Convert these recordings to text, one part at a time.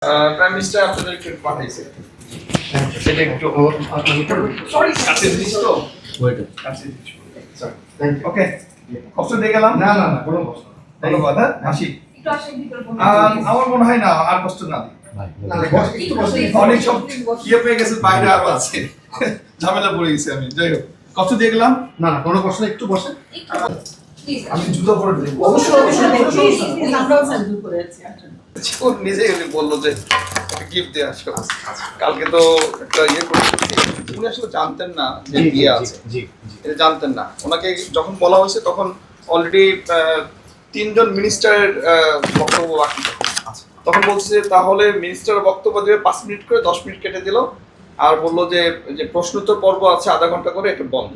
Prime minister আপনাদের একটু পাঠাইছে সেটা একটু সরি কাছে দিস তো কাছে দিস ওকে কষ্ট দিয়ে গেলাম না না না কোনো কষ্ট না ধন্যবাদ হ্যাঁ আসি একটু আসেন ভিতরে বলুন। আমার মনে হয় না আর কষ্ট না দিই না বস একটু বসে অনেক সব ইয়ে পেয়ে গেছে বাইরে আরো আছে ঝামেলা পড়ে গেছি আমি যাই হোক কষ্ট দিয়ে গেলাম না না কোনো কষ্ট না একটু বসে প্লিজ আমি জুতো পরে দেব অবশ্যই আমরাও সাজু করে আছি ও নিজে বললো যে গিফট দিয়ে আসো কালকে তো একটা ইয়ে করেছি উনি আসলে জানতেন না যে বিয়ে আছে জি এটা জানতেন না ওনাকে যখন বলা হয়েছে তখন অলরেডি তিনজন মিনিস্টারের বক্তব্য বাকি তখন বলছে তাহলে মিনিস্টারের বক্তব্য দেবে 5 মিনিট করে 10 মিনিট কেটে দিল আর বললো যে যে প্রশ্নোত্তর পর্ব আছে আধা ঘন্টা করে এটা বন্ধ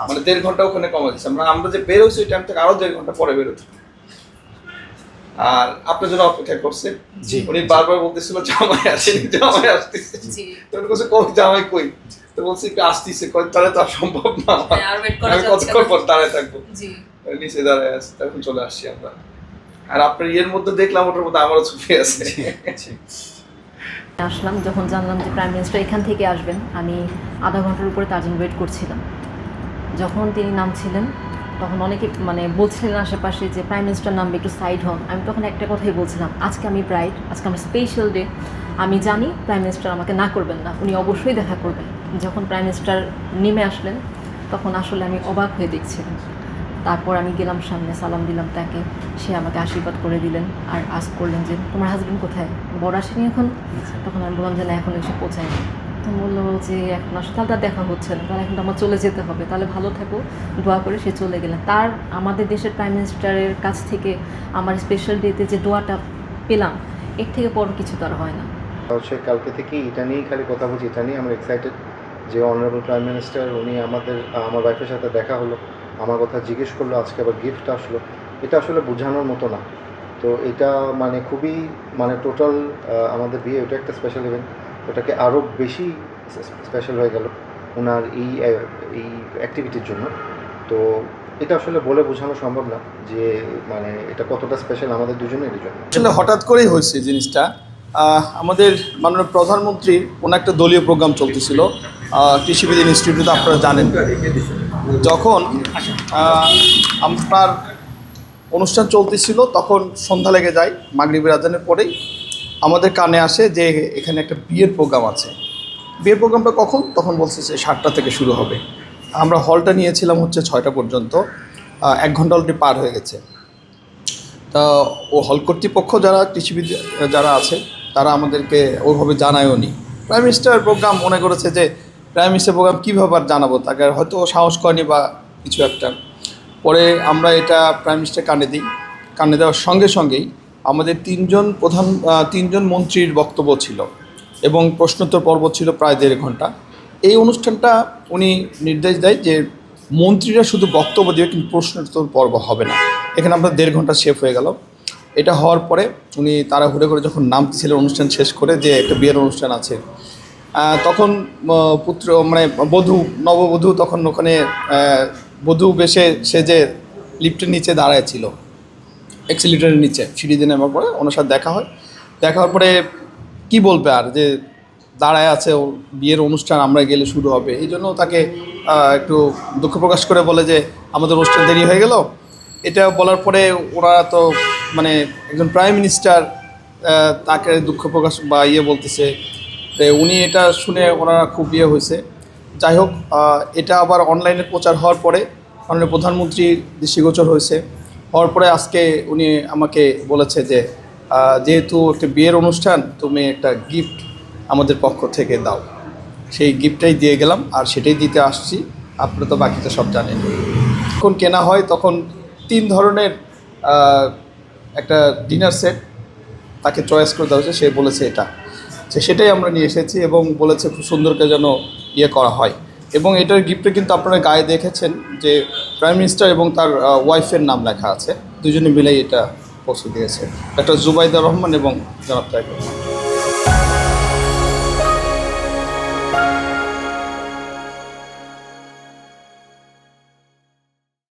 মানে 1.5 ঘন্টা ওখানে কমে দিচ্ছে আমরা যে বের হয়েছি ওই টাইম থেকে আরো 1.5 ঘন্টা পরে বেরোচ্ছি আর আপনার জন্য অপেক্ষা করছে উনি বারবার বলতেছিল জামাই আসেনি জামাই আসতেছে তো উনি বলছে কই জামাই কই তো বলছি একটু আসতেছে কই তাহলে তো আর সম্ভব না আমি কতক্ষণ পর দাঁড়ায় থাকবো নিচে দাঁড়ায় আছে তখন চলে আসছি আমরা আর আপনার ইয়ের মধ্যে দেখলাম ওটার মধ্যে আমারও ছবি আছে আসলাম যখন জানলাম যে প্রাইম মিনিস্টার এখান থেকে আসবেন আমি আধা ঘন্টার উপরে তার জন্য ওয়েট করছিলাম যখন তিনি নামছিলেন তখন অনেকে মানে বলছিলেন আশেপাশে যে প্রাইম মিনিস্টার নামবে একটু সাইড হন আমি তখন একটা কথাই বলছিলাম আজকে আমি ব্রাইট আজকে আমার স্পেশাল ডে আমি জানি প্রাইম মিনিস্টার আমাকে না করবেন না উনি অবশ্যই দেখা করবেন যখন প্রাইম মিনিস্টার নেমে আসলেন তখন আসলে আমি অবাক হয়ে দেখছিলাম তারপর আমি গেলাম সামনে সালাম দিলাম তাকে সে আমাকে আশীর্বাদ করে দিলেন আর আস্ক করলেন যে তোমার হাজবেন্ড কোথায় বড় আসেনি এখন তখন আমি বললাম যে না এখন এসে পৌঁছায়নি তো বললো যে এখন আসলে তার দেখা হচ্ছে না তাহলে এখন তো আমার চলে যেতে হবে তাহলে ভালো থাকো দোয়া করে সে চলে গেলেন তার আমাদের দেশের প্রাইম মিনিস্টারের কাছ থেকে আমার স্পেশাল ডেতে যে দোয়াটা পেলাম এর থেকে বড় কিছু তার হয় না হচ্ছে কালকে থেকে এটা নিয়েই খালি কথা বলছি এটা নিয়ে আমরা এক্সাইটেড যে অনারেবল প্রাইম মিনিস্টার উনি আমার ওয়াইফের সাথে দেখা হলো আমার কথা জিজ্ঞেস করলো আজকে আবার গিফট আসলো এটা আসলে বোঝানোর মতো না তো এটা মানে খুবই মানে টোটাল আমাদের বিয়ে ওটা একটা স্পেশাল ইভেন্ট ওটাকে আরও বেশি স্পেশাল হয়ে গেল ওনার এই অ্যাক্টিভিটির জন্য তো এটা আসলে বলে বোঝানো সম্ভব না যে মানে এটা কতটা স্পেশাল আমাদের দুজনের জন্য আসলে হঠাৎ করেই হয়েছে জিনিসটা আমাদের মাননীয় প্রধানমন্ত্রীর কোনো একটা দলীয় প্রোগ্রাম চলতেছিল কৃষিবিজ্ঞান ইনস্টিটিউটে আপনারা জানেন যখন আপনার অনুষ্ঠান চলতেছিল তখন সন্ধ্যা লেগে যায় মাগরিবের আজানের পরেই আমাদের কানে আসে যে এখানে একটা বিয়ের প্রোগ্রাম আছে বিয়ের প্রোগ্রামটা কখন তখন বলছে যে 7টা থেকে শুরু হবে আমরা হলটা নিয়েছিলাম হচ্ছে 6টা পর্যন্ত 1 ঘন্টা অলরেডি পার হয়ে গেছে তা ও হল কর্তৃপক্ষ যারা কৃষিবিদ যারা আছে তারা আমাদেরকে ওইভাবে জানায়ও নি প্রাইম মিনিস্টার প্রোগ্রাম মনে করেছে যে প্রাইম মিনিস্টার প্রোগ্রাম কীভাবে আর জানাবো তাকে হয়তো সাহস করেনি বা কিছু একটা পরে আমরা এটা প্রাইম মিনিস্টার কানে দেওয়ার সঙ্গে সঙ্গেই আমাদের তিনজন মন্ত্রীর বক্তব্য ছিল এবং প্রশ্নোত্তর পর্ব ছিল প্রায় 1.5 ঘন্টা এই অনুষ্ঠানটা উনি নির্দেশ দেয় যে মন্ত্রীরা শুধু বক্তব্য দিয়ে কিন্তু প্রশ্নোত্তর পর্ব হবে না এখানে আমরা 1.5 ঘন্টা শেষ হয়ে গেল এটা হওয়ার পরে উনি তাড়াহুড়ো করে যখন নামছিলেন অনুষ্ঠান শেষ করে যে একটা বিয়ের অনুষ্ঠান আছে তখন নববধূ তখন ওখানে বধূ বেশে সে যে লিফটের নিচে দাঁড়ায় ছিল এক্সিলিটারের নিচে সিঁড়ি দিয়ে নামার পরে ওনার সাথে দেখা হওয়ার পরে কি বলবে আর যে দাঁড়ায় আছে ও বিয়ের অনুষ্ঠান আমরা গেলে শুরু হবে এই জন্য তাকে একটু দুঃখ প্রকাশ করে বলে যে আমাদের অনুষ্ঠান দেরি হয়ে গেল এটা বলার পরে ওরা তো মানে একজন প্রাইম মিনিস্টার তাকে দুঃখ প্রকাশ বা বলতেছে উনি এটা শুনে ওনারা খুব হয়েছে যাই হোক এটা আবার অনলাইনে প্রচার হওয়ার পরে মাননীয় প্রধানমন্ত্রীর দৃষ্টিগোচর হওয়ার পরে আজকে উনি আমাকে বলেছে যে যেহেতু একটা বিয়ের অনুষ্ঠান তুমি একটা গিফট আমাদের পক্ষ থেকে দাও সেই গিফটটাই দিয়ে গেলাম আর সেটাই দিতে আসছি আপনারা তো বাকিটা সব জানেন যখন কেনা হয় তখন 3 ধরনের একটা ডিনার সেট তাকে চয়েস করে দেওয়া হয়েছে সে বলেছে এটা সেটাই আমরা নিয়ে এসেছি এবং বলেছে খুব সুন্দর করে যেন করা হয় এবং এটার গিফটে কিন্তু আপনারা গায়ে দেখেছেন যে প্রাইম মিনিস্টার এবং তার ওয়াইফের নাম লেখা আছে দুজনে মিলেই এটা পৌঁছে দিয়েছে একটা জুবাইদা রহমান এবং জনাব তারেক রহমান